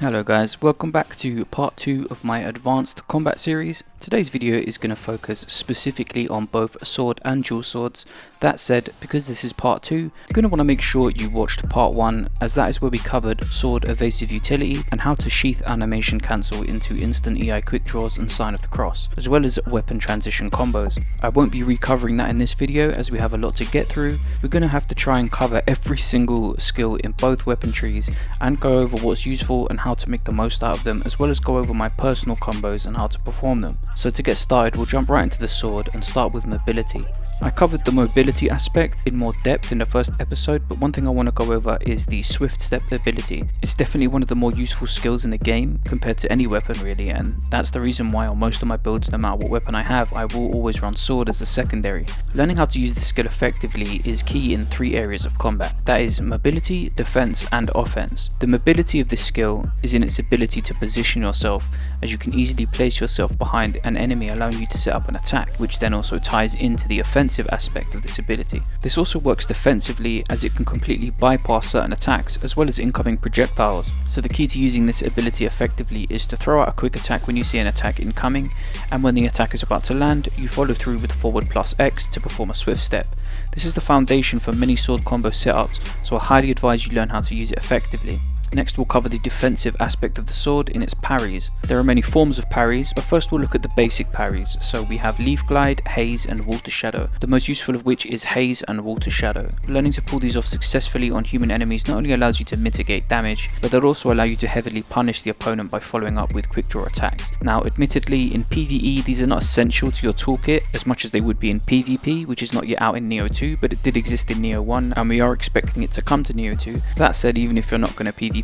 Hello guys, welcome back to part 2 of my advanced combat series. Today's video is going to focus specifically on both sword and dual swords. That said, because this is part 2, you're going to want to make sure you watched part 1, as that is where we covered sword evasive utility and how to sheath animation cancel into instant EI quick draws and sign of the cross, as well as weapon transition combos. I won't be recovering that in this video as we have a lot to get through. We're going to have to try and cover every single skill in both weapon trees and go over what's useful and how to make the most out of them, as well as go over my personal combos and how to perform them. So to get started, we'll jump right into the sword and start with mobility. I covered the mobility aspect in more depth in the first episode, but one thing I want to go over is the swift step ability. It's definitely one of the more useful skills in the game compared to any weapon really, and that's the reason why on most of my builds, no matter what weapon I have, I will always run sword as a secondary. Learning how to use this skill effectively is key in 3 areas of combat. That is mobility, defense and offense. The mobility of this skill is in its ability to position yourself, as you can easily place yourself behind an enemy, allowing you to set up an attack, which then also ties into the offensive aspect of this ability. This also works defensively, as it can completely bypass certain attacks as well as incoming projectiles. So the key to using this ability effectively is to throw out a quick attack when you see an attack incoming, and when the attack is about to land, you follow through with forward plus X to perform a swift step. This is the foundation for many sword combo setups, so I highly advise you learn how to use it effectively. Next we'll cover the defensive aspect of the sword in its parries. There are many forms of parries, but first we'll look at the basic parries. So we have Leaf Glide, Haze and Water Shadow, the most useful of which is Haze and Water Shadow. Learning to pull these off successfully on human enemies not only allows you to mitigate damage, but they'll also allow you to heavily punish the opponent by following up with quick draw attacks. Now admittedly in PvE these are not essential to your toolkit as much as they would be in PvP, which is not yet out in Nioh 2, but it did exist in Nioh 1 and we are expecting it to come to Nioh 2. That said, even if you're not going to PvP,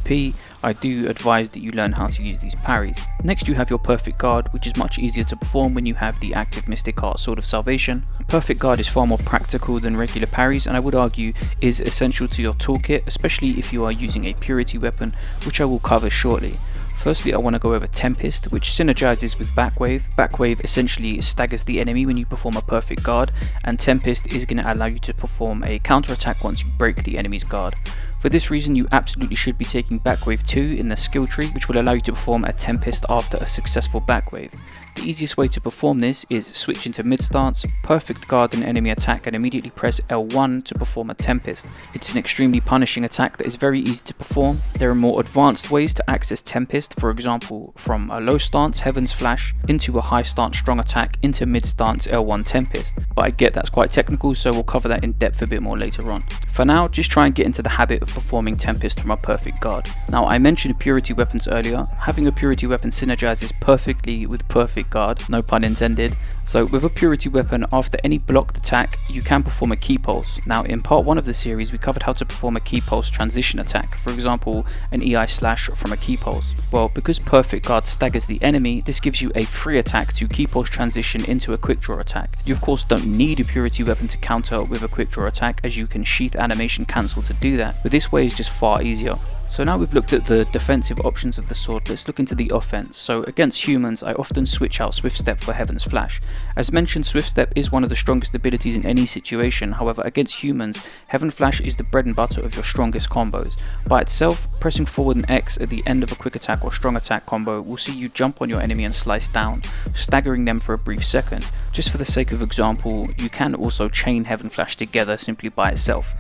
I do advise that you learn how to use these parries. Next you have your Perfect Guard, which is much easier to perform when you have the active Mystic Heart Sword of Salvation. Perfect Guard is far more practical than regular parries, and I would argue is essential to your toolkit, especially if you are using a purity weapon, which I will cover shortly. Firstly, I want to go over Tempest, which synergizes with Backwave. Backwave essentially staggers the enemy when you perform a Perfect Guard, and Tempest is going to allow you to perform a counter attack once you break the enemy's guard. For this reason, you absolutely should be taking Backwave 2 in the skill tree, which will allow you to perform a Tempest after a successful Backwave. The easiest way to perform this is switch into mid stance, perfect guard an enemy attack and immediately press L1 to perform a Tempest. It's an extremely punishing attack that is very easy to perform. There are more advanced ways to access Tempest, for example from a low stance Heaven's Flash into a high stance strong attack into mid stance L1 Tempest, but I get that's quite technical, so we'll cover that in depth a bit more later on. For now, just try and get into the habit of performing Tempest from a perfect guard. Now I mentioned purity weapons earlier. Having a purity weapon synergizes perfectly with perfect guard, no pun intended. So with a purity weapon, after any blocked attack you can perform a key pulse. Now in part 1 of the series we covered how to perform a key pulse transition attack, for example an EI slash from a key pulse. Well, because perfect guard staggers the enemy, this gives you a free attack to key pulse transition into a quick draw attack. You of course don't need a purity weapon to counter with a quick draw attack, as you can sheath animation cancel to do that, but this way is just far easier. So now we've looked at the defensive options of the sword, let's look into the offense. So against humans I often switch out Swift Step for Heaven's Flash. As mentioned, Swift Step is one of the strongest abilities in any situation, however against humans Heaven Flash is the bread and butter of your strongest combos. By itself, pressing forward and X at the end of a quick attack or strong attack combo will see you jump on your enemy and slice down, staggering them for a brief second. Just for the sake of example, you can also chain Heaven Flash together simply by itself.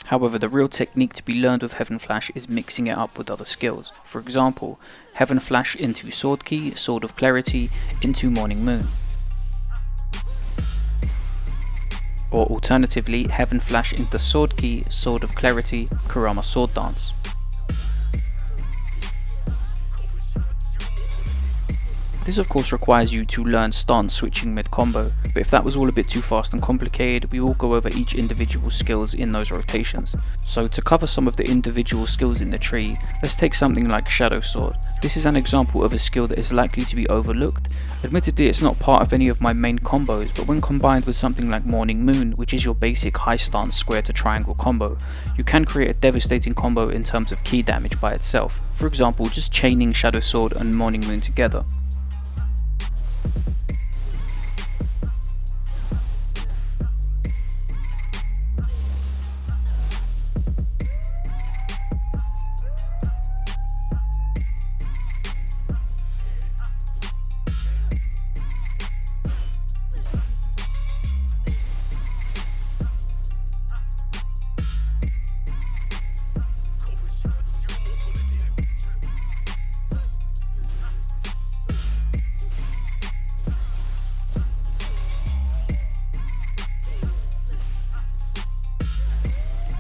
However, the real technique to be learned with Heaven Flash is mixing it up with other skills. For example, Heaven Flash into Sword Key, Sword of Clarity, into Morning Moon. Or alternatively, Heaven Flash into Sword Key, Sword of Clarity, Kurama Sword Dance. This of course requires you to learn stance switching mid combo, but if that was all a bit too fast and complicated, we will go over each individual skills in those rotations. So to cover some of the individual skills in the tree, let's take something like Shadow Sword. This is an example of a skill that is likely to be overlooked. Admittedly it's not part of any of my main combos, but when combined with something like Morning Moon, which is your basic high stance square to triangle combo, you can create a devastating combo in terms of key damage by itself. For example, just chaining Shadow Sword and Morning Moon together.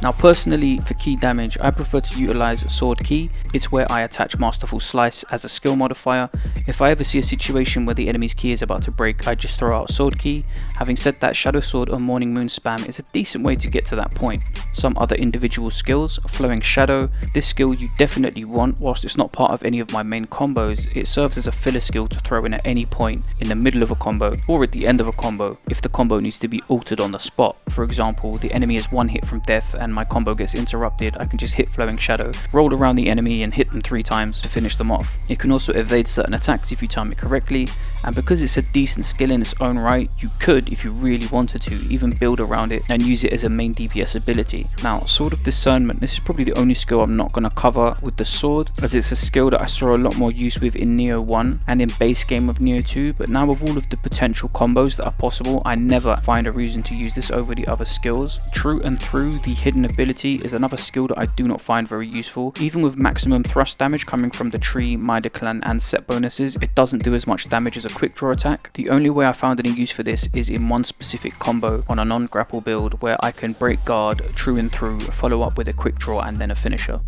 Now personally, for key damage, I prefer to utilize Sword Key. It's where I attach Masterful Slice as a skill modifier. If I ever see a situation where the enemy's key is about to break, I just throw out Sword Key. Having said that, Shadow Sword or Morning Moon spam is a decent way to get to that point. Some other individual skills, Flowing Shadow. This skill you definitely want. Whilst it's not part of any of my main combos, it serves as a filler skill to throw in at any point in the middle of a combo or at the end of a combo if the combo needs to be altered on the spot. For example, the enemy is one hit from death and my combo gets interrupted, I can just hit Flowing Shadow, roll around the enemy and hit them 3 times to finish them off. It can also evade certain attacks if you time it correctly, and because it's a decent skill in its own right, you could, if you really wanted to, even build around it and use it as a main DPS ability. Now, Sword of Discernment, this is probably the only skill I'm not going to cover with the sword, as it's a skill that I saw a lot more use with in Nioh 1 and in base game of Nioh 2, but now with all of the potential combos that are possible, I never find a reason to use this over the other skills. True and Through, the hidden ability, is another skill that I do not find very useful. Even with maximum thrust damage coming from the tree, Mida Clan and set bonuses, it doesn't do as much damage as a quick draw attack. The only way I found any use for this is in one specific combo on a non-grapple build where I can break guard, True and Through, follow up with a quick draw and then a finisher.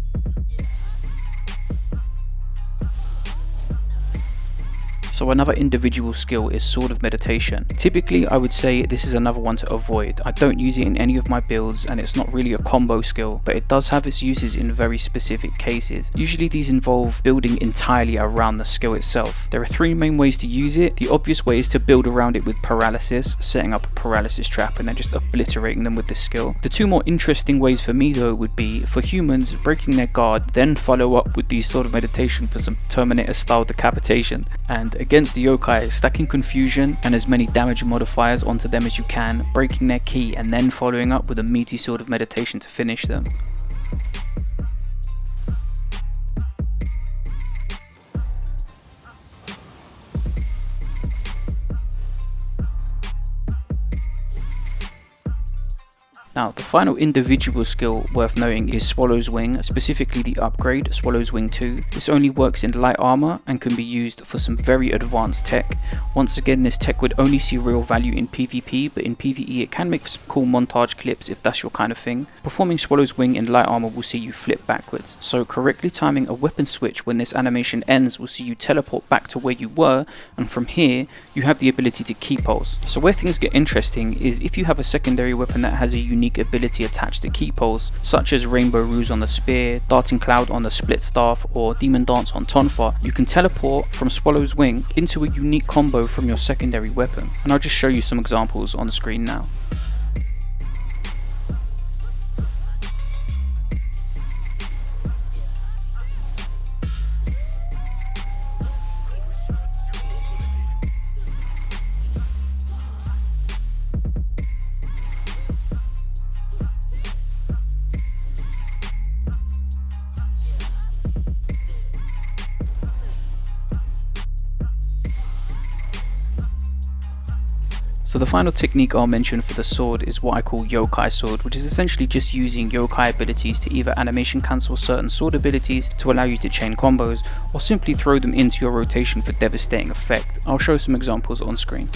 So another individual skill is Sword of Meditation. Typically I would say this is another one to avoid. I don't use it in any of my builds and it's not really a combo skill, but it does have its uses in very specific cases. Usually these involve building entirely around the skill itself. There are 3 main ways to use it. The obvious way is to build around it with paralysis, setting up a paralysis trap and then just obliterating them with this skill. The 2 more interesting ways for me though would be, for humans, breaking their guard, then follow up with the Sword of Meditation for some Terminator style decapitation. And against the yokai, stacking Confusion and as many damage modifiers onto them as you can, breaking their key and then following up with a meaty Sword of Meditation to finish them. Now, the final individual skill worth noting is Swallow's Wing, specifically the upgrade, Swallow's Wing 2. This only works in light armor and can be used for some very advanced tech. Once again, this tech would only see real value in PvP, but in PvE it can make some cool montage clips if that's your kind of thing. Performing Swallow's Wing in light armor will see you flip backwards, so correctly timing a weapon switch when this animation ends will see you teleport back to where you were, and from here you have the ability to key pulse. So where things get interesting is if you have a secondary weapon that has a unique ability attached to key pulse, such as Rainbow Ruse on the spear, Darting Cloud on the split staff, or Demon Dance on Tonfa, you can teleport from Swallow's Wing into a unique combo from your secondary weapon. And I'll just show you some examples on the screen now. So the final technique I'll mention for the sword is what I call Yokai Sword, which is essentially just using yokai abilities to either animation cancel certain sword abilities to allow you to chain combos, or simply throw them into your rotation for devastating effect. I'll show some examples on screen.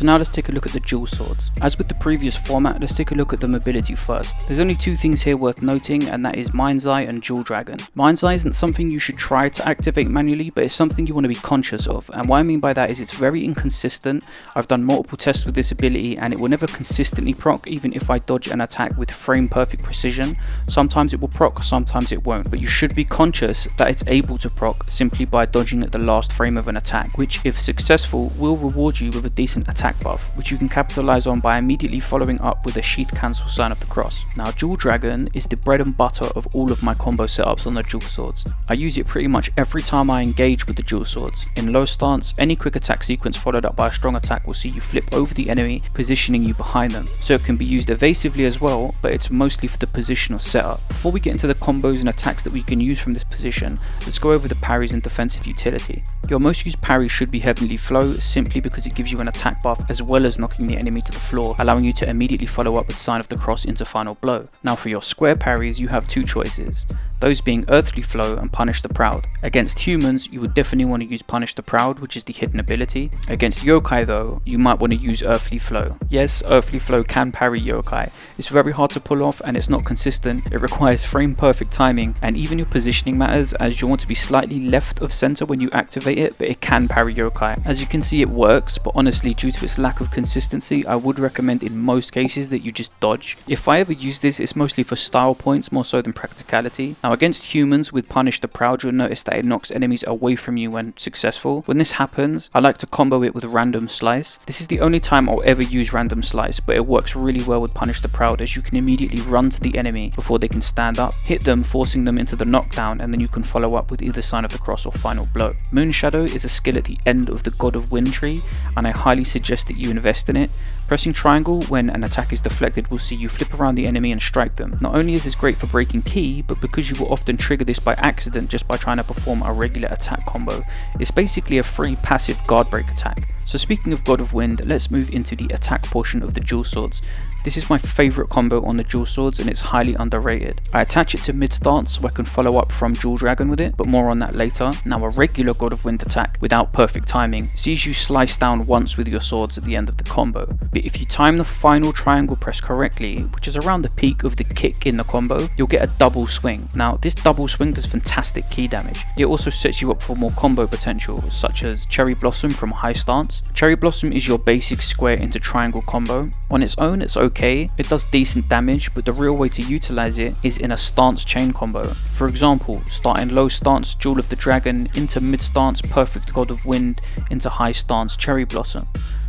So now let's take a look at the dual swords. As with the previous format, let's take a look at the mobility first. There's only two things here worth noting, and that is Mind's Eye and Dual Dragon. Mind's Eye isn't something you should try to activate manually, but it's something you want to be conscious of, and what I mean by that is it's very inconsistent. I've done multiple tests with this ability and it will never consistently proc even if I dodge an attack with frame perfect precision. Sometimes it will proc, sometimes it won't, but you should be conscious that it's able to proc simply by dodging at the last frame of an attack, which if successful will reward you with a decent attack buff, which you can capitalize on by immediately following up with a sheath cancel sign of the cross. Now Dual Dragon is the bread and butter of all of my combo setups on the dual swords. I use it pretty much every time I engage with the dual swords. In low stance, any quick attack sequence followed up by a strong attack will see you flip over the enemy, positioning you behind them. So it can be used evasively as well, but it's mostly for the positional setup. Before we get into the combos and attacks that we can use from this position, let's go over the parries and defensive utility. Your most used parry should be Heavenly Flow, simply because it gives you an attack buff as well as knocking the enemy to the floor, allowing you to immediately follow up with Sign of the Cross into Final Blow. Now for your square parries, you have two choices, those being Earthly Flow and Punish the Proud. Against humans, you would definitely want to use Punish the Proud, which is the hidden ability. Against yokai though, you might want to use Earthly Flow. Yes, Earthly Flow can parry yokai. It's very hard to pull off and it's not consistent. It requires frame perfect timing, and even your positioning matters, as you want to be slightly left of center when you activate it, but it can parry yokai. As you can see, it works, but honestly due to its lack of consistency, I would recommend in most cases that you just dodge. If I ever use this, it's mostly for style points more so than practicality. Now against humans with Punish the Proud, you'll notice that it knocks enemies away from you when successful. When this happens, I like to combo it with Random Slice. This is the only time I'll ever use Random Slice, but it works really well with Punish the Proud, as you can immediately run to the enemy before they can stand up, hit them forcing them into the knockdown, and then you can follow up with either Sign of the Cross or Final Blow. Moonshadow is a skill at the end of the God of Wind tree, and I highly suggest that you invest in it. Pressing triangle when an attack is deflected will see you flip around the enemy and strike them. Not only is this great for breaking ki, but because you will often trigger this by accident just by trying to perform a regular attack combo, it's basically a free passive guard break attack. So speaking of God of Wind, let's move into the attack portion of the dual swords. This is my favourite combo on the dual swords and it's highly underrated. I attach it to mid stance so I can follow up from Dual Dragon with it, but more on that later. Now a regular God of Wind attack without perfect timing sees you slice down once with your swords at the end of the combo, but if you time the final triangle press correctly, which is around the peak of the kick in the combo, you'll get a double swing. Now this double swing does fantastic ki damage. It also sets you up for more combo potential, such as Cherry Blossom from high stance. Cherry Blossom is your basic square into triangle combo. On its own it's okay, it does decent damage, but the real way to utilize it is in a stance chain combo. For example, starting low stance Jewel of the Dragon into mid stance Perfect God of Wind into high stance Cherry Blossom.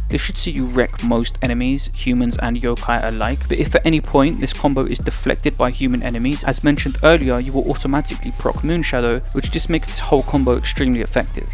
This should see you wreck most enemies, humans and yokai alike, but if at any point this combo is deflected by human enemies, as mentioned earlier, you will automatically proc Moonshadow, which just makes this whole combo extremely effective.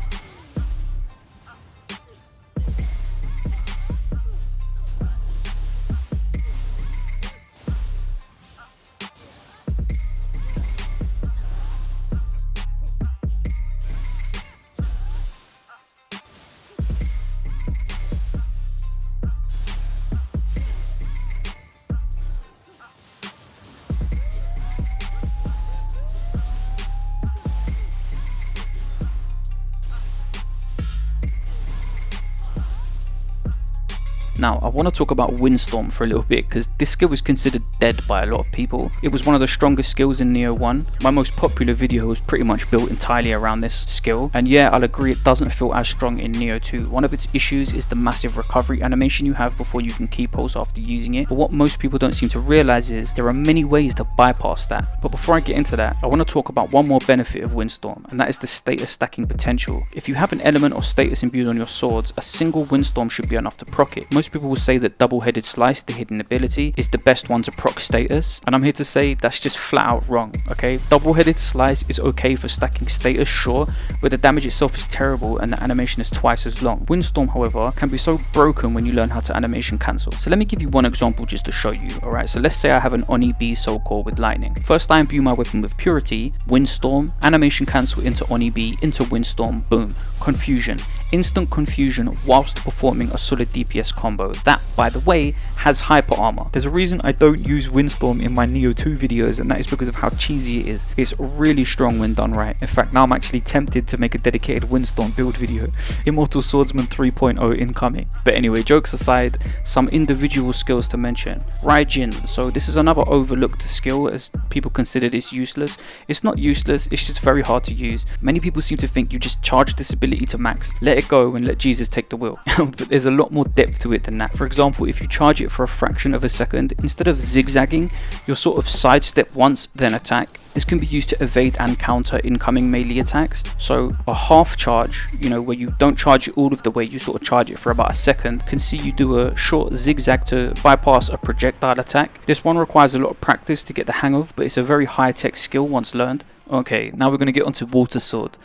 Now, I want to talk about Windstorm for a little bit, because this skill is considered dead by a lot of people. It was one of the strongest skills in Nioh 1. My most popular video was pretty much built entirely around this skill, and yeah, I'll agree it doesn't feel as strong in Nioh 2. One of its issues is the massive recovery animation you have before you can ki pulse after using it, but what most people don't seem to realize is there are many ways to bypass that. But before I get into that, I want to talk about one more benefit of Windstorm, and that is the status stacking potential. If you have an element or status imbued on your swords, a single Windstorm should be enough to proc it. Most people will say that double-headed slice, the hidden ability, is the best one to proc status, and I'm here to say that's just flat out wrong, okay? Double-headed slice is okay for stacking status, sure, but the damage itself is terrible and the animation is twice as long. Windstorm, however, can be so broken when you learn how to animation cancel. So let me give you one example just to show you, alright? So let's say I have an Oni B Soul Core with lightning. First I imbue my weapon with purity, Windstorm, animation cancel into Oni B, into Windstorm, boom, confusion. instant confusion whilst performing a solid DPS combo. That, by the way, has hyper armor. There's a reason I don't use Windstorm in my Nioh 2 videos, and that is because of how cheesy it is. It's really strong when done right. In fact, now I'm actually tempted to make a dedicated Windstorm build video. Immortal Swordsman 3.0 incoming. But anyway, jokes aside, some individual skills to mention. Raijin. So this is another overlooked skill as people consider this useless. It's not useless, it's just very hard to use. Many people seem to think you just charge this ability to max, let it go and let Jesus take the wheel. But there's a lot more depth to it than that. For example, if you charge it for a fraction of a second, instead of zigzagging, you'll sort of sidestep once then attack. This can be used to evade and counter incoming melee attacks. So a half charge, where you don't charge it all of the way, you sort of charge it for about a second, can see you do a short zigzag to bypass a projectile attack. This one requires a lot of practice to get the hang of, but it's a very high-tech skill once learned. Okay, now we're going to get onto Water Sword.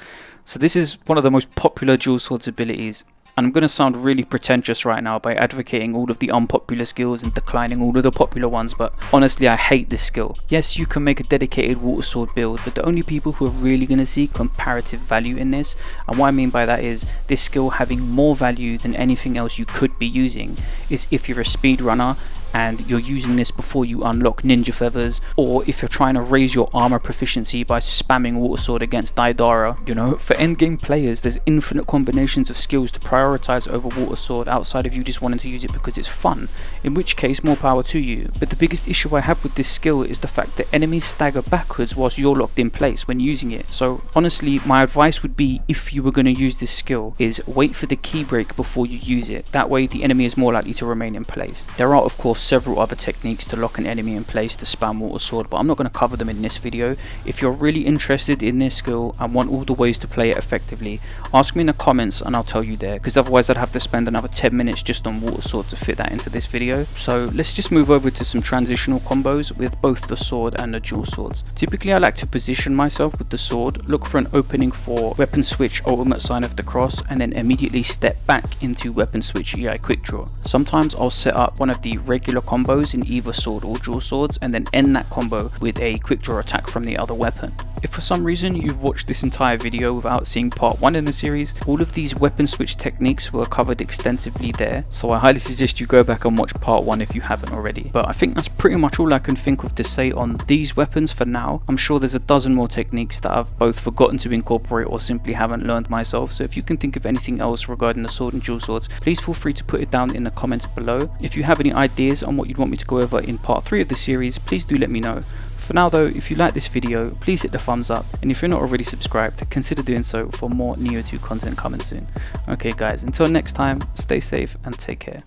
So this is one of the most popular dual swords abilities. And I'm going to sound really pretentious right now by advocating all of the unpopular skills and declining all of the popular ones, but honestly I hate this skill. Yes, you can make a dedicated water sword build, but the only people who are really going to see comparative value in this, and what I mean by that is this skill having more value than anything else you could be using, is if you're a speedrunner and you're using this before you unlock ninja feathers, or if you're trying to raise your armor proficiency by spamming water sword against Daidara. For endgame players, there's infinite combinations of skills to prioritize over water sword outside of you just wanting to use it because it's fun, in which case more power to you. But the biggest issue I have with this skill is the fact that enemies stagger backwards whilst you're locked in place when using it. So honestly, my advice would be, if you were going to use this skill, is wait for the key break before you use it. That way the enemy is more likely to remain in place. There are of course several other techniques to lock an enemy in place to spam water sword, but I'm not going to cover them in this video. If you're really interested in this skill and want all the ways to play it effectively, ask me in the comments and I'll tell you there, because otherwise I'd have to spend another 10 minutes just on water sword to fit that into this video. So let's just move over to some transitional combos with both the sword and the dual swords. Typically I like to position myself with the sword, look for an opening for weapon switch ultimate sign of the cross, and then immediately step back into weapon switch EI quick draw. Sometimes I'll set up one of the regular combos in either sword or dual swords and then end that combo with a quick draw attack from the other weapon. If for some reason you've watched this entire video without seeing part 1 in the series, all of these weapon switch techniques were covered extensively there, so I highly suggest you go back and watch part 1 if you haven't already. But I think that's pretty much all I can think of to say on these weapons for now. I'm sure there's a dozen more techniques that I've both forgotten to incorporate or simply haven't learned myself, so if you can think of anything else regarding the sword and dual swords, please feel free to put it down in the comments below. If you have any ideas on what you'd want me to go over in part 3 of the series, please do let me know. For now though, if you like this video, please hit the thumbs up, and if you're not already subscribed, consider doing so for more Nioh 2 content coming soon. Okay guys, until next time, stay safe and take care.